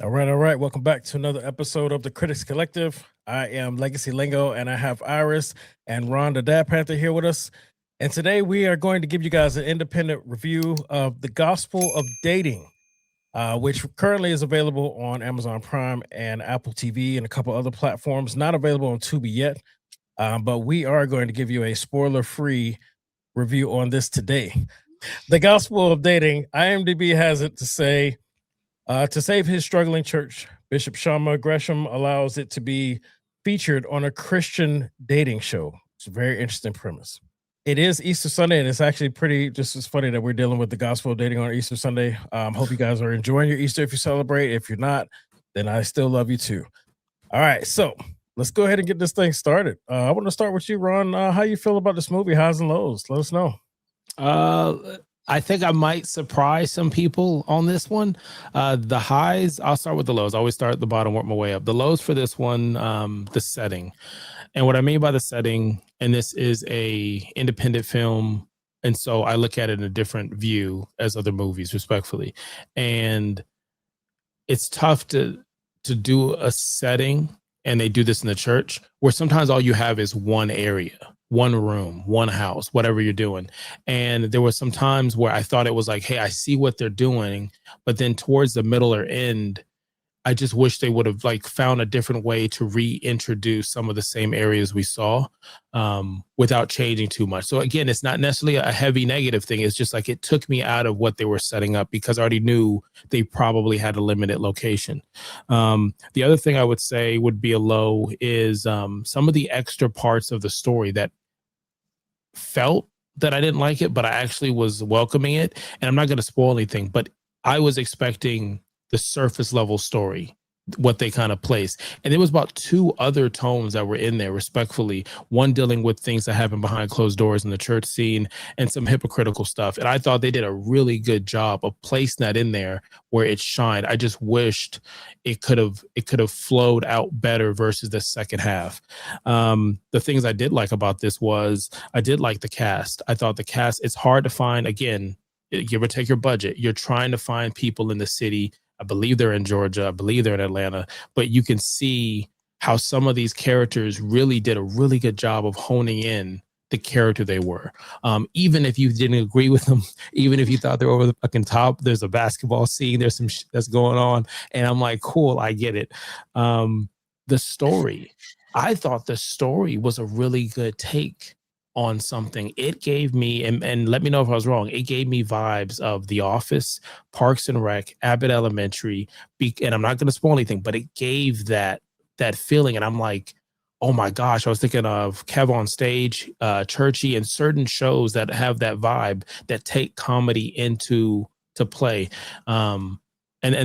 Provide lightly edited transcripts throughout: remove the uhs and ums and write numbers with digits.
All right, all right. Welcome back to another episode of the Critics Collective. I am Legacy Lingo, and I have Iris and Ron The Dad-Panther here with us. And today we are going to give you guys an independent review of The Gospel of Dating, which currently is available on Amazon Prime and Apple TV and a couple other platforms. Not available on Tubi yet, but we are going to give you a spoiler-free review on this today. The Gospel of Dating, IMDb has it to say, to save his struggling church, Bishop Shama Gresham allows it to be featured on a Christian dating show. It's a very interesting premise. It is Easter Sunday, and it's actually just as funny that we're dealing with the gospel of dating on Easter Sunday. Hope you guys are enjoying your Easter if you celebrate. If you're not, then I still love you too. All right, so let's go ahead and get this thing started. I want to start with you, Ron. How you feel about this movie, highs and lows? Let us know. I think I might surprise some people on this one. The highs, I'll start with the lows. I always start at the bottom, work my way up. The lows for this one, the setting. And what I mean by the setting, and this is a independent film, and so I look at it in a different view as other movies, respectfully. And it's tough to do a setting, and they do this in the church, where sometimes all you have is one area, one room, one house, whatever you're doing. And there were some times where I thought it was like, hey, I see what they're doing, but then towards the middle or end, I just wish they would have like found a different way to reintroduce some of the same areas we saw, without changing too much. So again, it's not necessarily a heavy negative thing. It's just like it took me out of what they were setting up because I already knew they probably had a limited location. The other thing I would say would be a low is some of the extra parts of the story that felt that I didn't like it, but I actually was welcoming it. And I'm not going to spoil anything, but I was expecting the surface level story, what they kind of placed. And there was about two other tones that were in there, respectfully. One dealing with things that happen behind closed doors in the church scene and some hypocritical stuff. And I thought they did a really good job of placing that in there where it shined. I just wished it could have flowed out better versus the second half. The things I did like about this was I did like the cast. I thought the cast, it's hard to find, again, give or take your budget. You're trying to find people in the city. I believe they're in Georgia. I believe they're in Atlanta, but you can see how some of these characters really did a really good job of honing in the character they were. Even if you didn't agree with them, even if you thought they were over the fucking top, there's a basketball scene, there's some shit that's going on. And I'm like, cool, I get it. The story, I thought the story was a really good take on something. It gave me, and let me know if I was wrong, it gave me vibes of The Office, Parks and Rec, Abbott Elementary, and I'm not going to spoil anything, but it gave that feeling. And I'm like, oh my gosh, I was thinking of Kev on Stage, Churchy, and certain shows that have that vibe that take comedy into play. And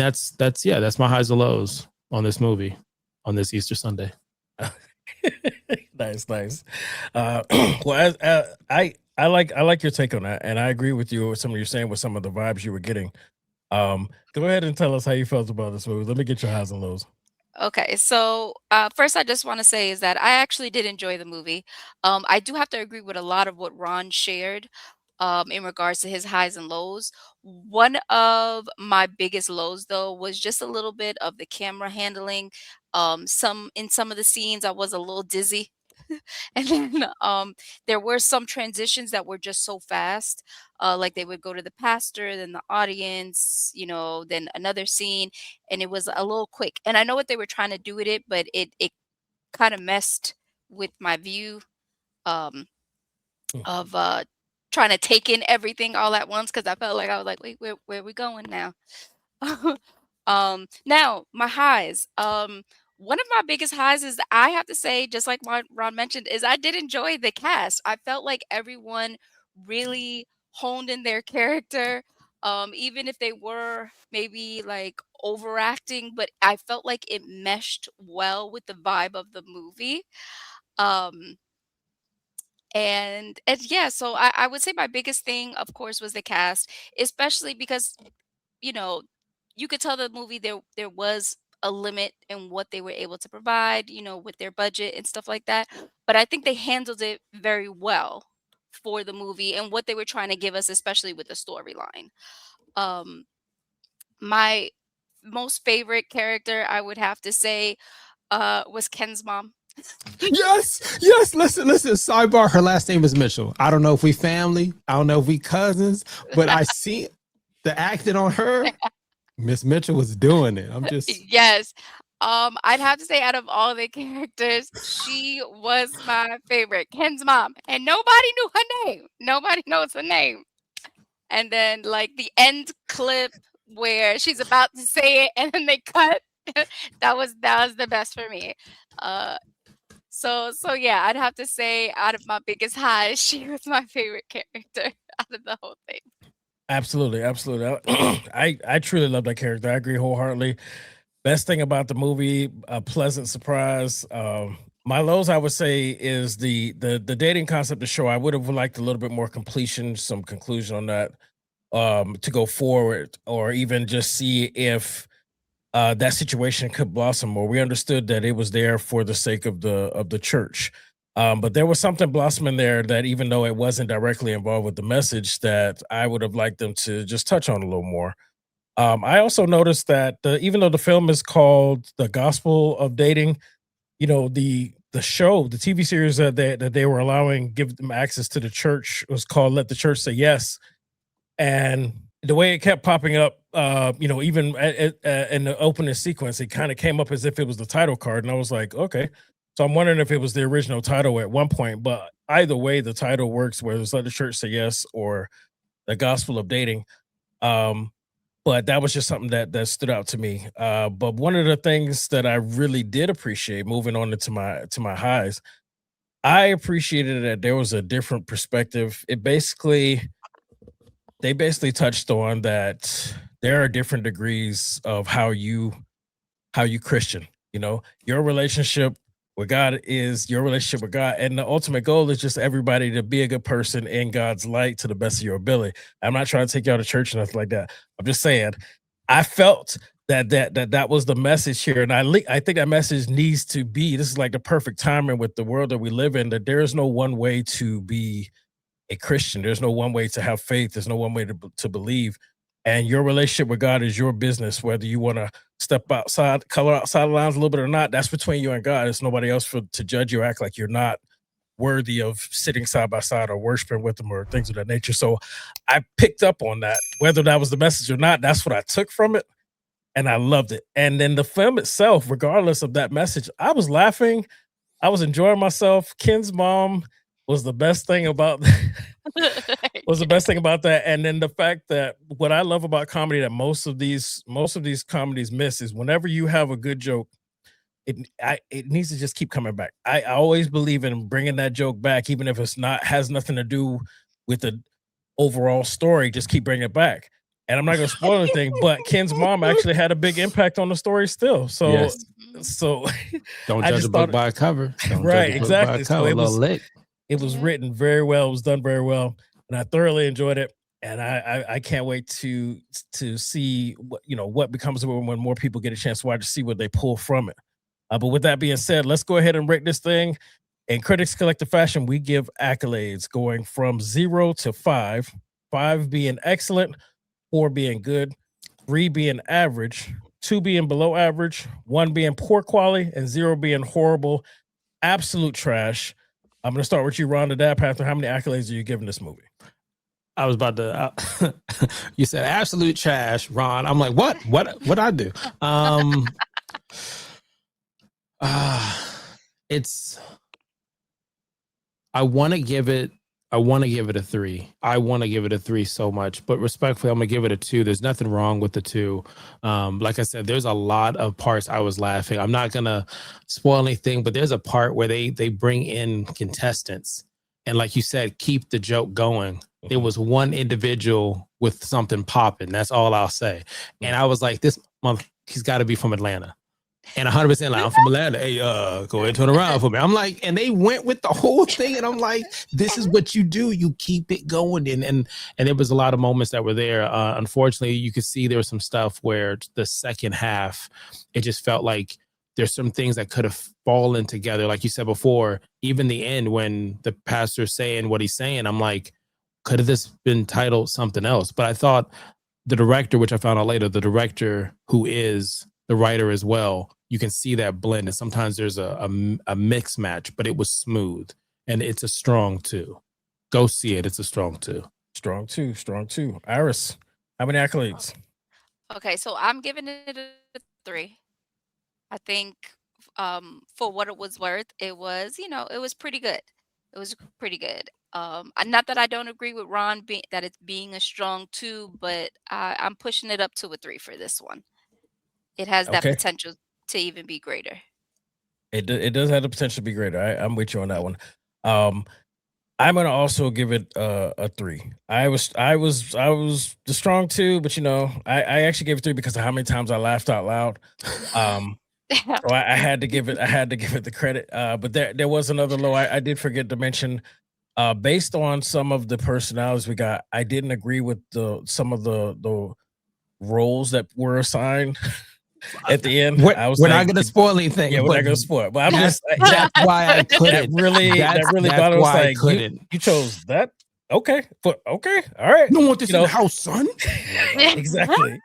that's my highs and lows on this movie on this Easter Sunday. Nice. Well, I like your take on that, and I agree with you with some of you're saying with some of the vibes you were getting. Go ahead and tell us how you felt about this movie. Let me get your highs and lows. Okay, so first, I just want to say is that I actually did enjoy the movie. I do have to agree with a lot of what Ron shared in regards to his highs and lows. One of my biggest lows, though, was just a little bit of the camera handling. Some of the scenes, I was a little dizzy. And then there were some transitions that were just so fast. Like they would go to the pastor, then the audience, then another scene, and it was a little quick. And I know what they were trying to do with it, but it kind of messed with my view of trying to take in everything all at once because I felt like I was like, wait, where are we going now? Now my highs. One of my biggest highs is I have to say, just like Ron mentioned, is I did enjoy the cast. I felt like everyone really honed in their character, even if they were maybe like overacting, but I felt like it meshed well with the vibe of the movie. Um, and yeah, so I would say my biggest thing, of course, was the cast, especially because you know, you could tell the movie there was a limit in what they were able to provide, with their budget and stuff like that. But I think they handled it very well for the movie and what they were trying to give us, especially with the storyline. Um, my most favorite character, I would have to say, was Ken's mom. Yes. Listen. Sidebar. Her last name is Mitchell. I don't know if we family. I don't know if we cousins, but I see the acting on her. Miss Mitchell was doing it. I'm just Yes. I'd have to say out of all the characters, she was my favorite, Ken's mom, and nobody knew her name. Nobody knows her name. And then like the end clip where she's about to say it and then they cut. that was the best for me. So yeah, I'd have to say out of my biggest highs, she was my favorite character out of the whole thing. Absolutely. I truly love that character. I agree wholeheartedly. Best thing about the movie, a pleasant surprise. My lows, I would say, is the dating concept of the show. I would have liked a little bit more completion, some conclusion on that, to go forward, or even just see if that situation could blossom more. We understood that it was there for the sake of the church. But there was something blossoming there that, even though it wasn't directly involved with the message, that I would have liked them to just touch on a little more. I also noticed that even though the film is called The Gospel of Dating, the show, the TV series that they were allowing give them access to the church was called Let the Church Say Yes. And the way it kept popping up, even in the opening sequence, it kind of came up as if it was the title card, and I was like, okay. So I'm wondering if it was the original title at one point, but either way, the title works, whether it's Let the Church Say Yes or The Gospel of Dating. But that was just something that stood out to me. But one of the things that I really did appreciate, moving on into my highs, I appreciated that there was a different perspective. They basically touched on that there are different degrees of how you Christian. Your relationship with God is your relationship with God, and the ultimate goal is just everybody to be a good person in God's light to the best of your ability. I'm not trying to take you out of church or nothing like that. I'm just saying, I felt that was the message here, and I think that message needs to be. This is like the perfect timing with the world that we live in. That there is no one way to be a Christian. There's no one way to have faith. There's no one way to believe. And your relationship with God is your business, whether you want to step outside, color outside the lines a little bit or not. That's between you and God. It's nobody else to judge you, act like you're not worthy of sitting side by side or worshiping with them or things of that nature. So I picked up on that, whether that was the message or not. That's what I took from it, and I loved it. And then the film itself, regardless of that message, I was laughing. I was enjoying myself. Ken's mom was the best thing about that. And then the fact that what I love about comedy that most of these comedies miss is whenever you have a good joke, it needs to just keep coming back. I always believe in bringing that joke back, even if has nothing to do with the overall story. Just keep bringing it back. And I'm not going to spoil anything, but Ken's mom actually had a big impact on the story still. So, yes. so Don't judge a book by a cover. Right, exactly. So it was Yeah. written very well. It was done very well, and I thoroughly enjoyed it. And I can't wait to see what becomes of it when more people get a chance to watch, to see what they pull from it. But with that being said, let's go ahead and rate this thing. In Critics Collective fashion, we give accolades going from 0 to 5. 5 being excellent, 4 being good, 3 being average, 2 being below average, 1 being poor quality, and 0 being horrible, absolute trash. I'm going to start with you, Ron The Dad-Panther. How many accolades are you giving this movie? I was about to. You said absolute trash, Ron. I'm like, what? What I do? It's. I want to give it a 3. I want to give it a 3 so much, but respectfully, I'm gonna give it a 2. There's nothing wrong with the 2. Like I said, there's a lot of parts I was laughing. I'm not gonna spoil anything, but there's a part where they bring in contestants, and like you said, keep the joke going. There was one individual with something popping. That's all I'll say. And I was like, this month, he's got to be from Atlanta. And 100% like, I'm from Atlanta. Hey, go ahead and turn around for me. I'm like, and they went with the whole thing. And I'm like, this is what you do. You keep it going. And there was a lot of moments that were there. Unfortunately, you could see there was some stuff where the second half, it just felt like there's some things that could have fallen together. Like you said before, even the end when the pastor's saying what he's saying, I'm like, could have this been titled something else? But I thought the director, which I found out later, the director who is the writer as well, you can see that blend. And sometimes there's a mix match, but it was smooth. And it's a strong 2. Go see it. It's a strong 2. Strong 2, strong 2. Iris, how many accolades? Okay, so I'm giving it a 3. I think for what it was worth, it was, it was pretty good. It was pretty good. Not that I don't agree with Ron that it's being a strong 2, but I'm pushing it up to a 3 for this one. It has that Okay. potential to even be greater. It does have the potential to be greater. I'm with you on that one. I'm gonna also give it a 3. I was the strong 2, but I actually gave it 3 because of how many times I laughed out loud. So I had to give it the credit. But there was another low. I did forget to mention. Based on some of the personalities we got, I didn't agree with some of the roles that were assigned at the end. We're not going to spoil anything. Yeah, we're not going to spoil. But I'm that's, just that's why I couldn't. That really bothered us. Like, you chose that. Okay, but okay, all right. You don't want this in the house, son. Exactly.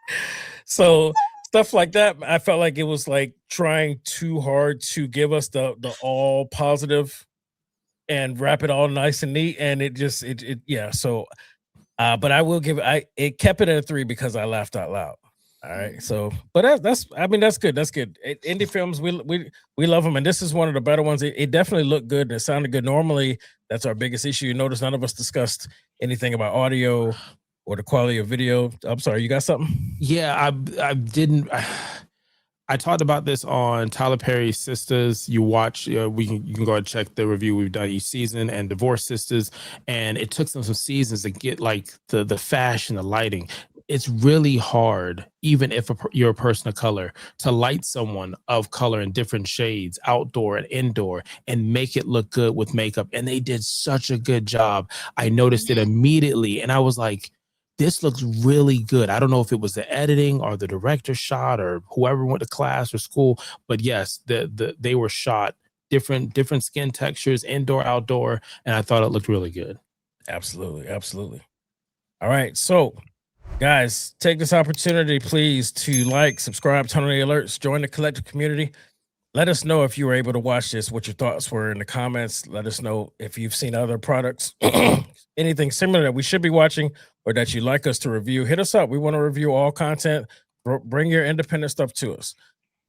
So stuff like that, I felt like it was like trying too hard to give us the all positive and wrap it all nice and neat, and it yeah. So, but I will give it kept it at a 3 because I laughed out loud. All right. So, but that's good. That's good. Indie films, we love them, and this is one of the better ones. It definitely looked good. It sounded good. Normally, that's our biggest issue. You notice none of us discussed anything about audio or the quality of video. I'm sorry, you got something? Yeah, I didn't. I talked about this on Tyler Perry's Sisters. You watch, you can go and check the review we've done each season, and Divorce Sisters. And it took some seasons to get like the fashion, the lighting. It's really hard, even if you're a person of color, to light someone of color in different shades, outdoor and indoor, and make it look good with makeup. And they did such a good job. I noticed it immediately, and I was like, this looks really good. I don't know if it was the editing or the director shot or whoever went to class or school, but yes, they were shot different skin textures, indoor, outdoor, and I thought it looked really good. Absolutely. All right, so guys, take this opportunity, please, to like, subscribe, turn on the alerts, join the collective community. Let us know if you were able to watch this, what your thoughts were in the comments. Let us know if you've seen other products, anything similar that we should be watching or that you'd like us to review. Hit us up. We want to review all content. Bring your independent stuff to us.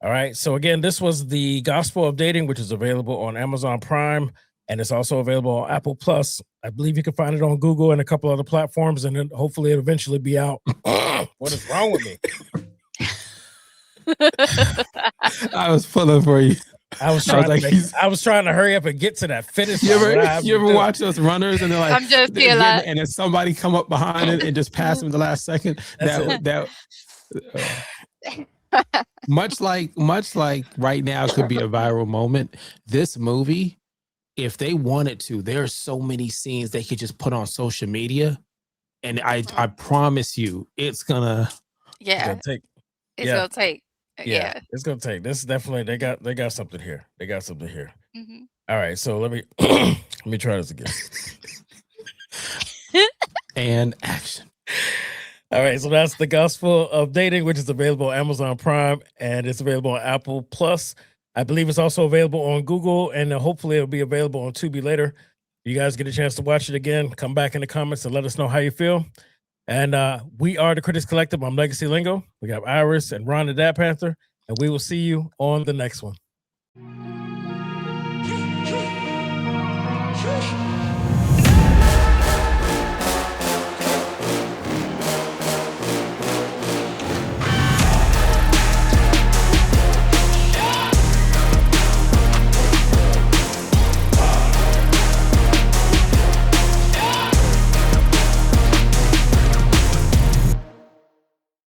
All right. So again, this was The Gospel of Dating, which is available on Amazon Prime, and it's also available on Apple Plus. I believe you can find it on Google and a couple other platforms, and then hopefully it'll eventually be out. What is wrong with me? I was pulling for you. I was trying to hurry up and get to that finish. You ever watch those runners and they're like, I'm just and then somebody come up behind it and just pass them the last second. Much like right now could be a viral moment. This movie, if they wanted to, there are so many scenes they could just put on social media, and I promise you, it's gonna take. Yeah, it's gonna take. This is definitely they got something here. They got something here. Mm-hmm. All right, so let me try this again. And action. All right, so that's The Gospel of Dating, which is available on Amazon Prime, and it's available on Apple Plus. I believe it's also available on Google, and hopefully it'll be available on Tubi later. You guys get a chance to watch it again. Come back in the comments and let us know how you feel. And we are the Critics Collective. I'm Legacy Lingo. We got Iris and Ron The Dad-Panther, and we will see you on the next one.